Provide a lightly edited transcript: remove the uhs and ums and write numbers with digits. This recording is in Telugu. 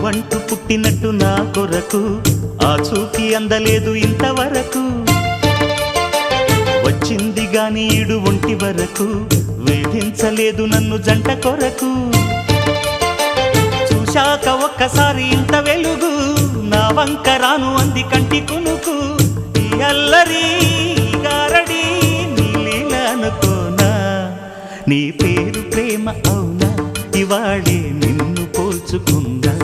అంటూ పుట్టినట్టు నా కొరకు ఆ చూకి అందలేదు ఇంతవరకు వచ్చింది గాని ఈడు ఒంటి వరకు వేధించలేదు నన్ను జంట కొరకు చూశాక ఒక్కసారి ఇంత వెలుగు నా వంక రాను అంది కంటి కునుకు ఈ అల్లరి గారడి నీ లీల అనుకోనా నీ పేరు ప్రేమ అవునా ఇవాళే నిన్ను పోల్చుకుందా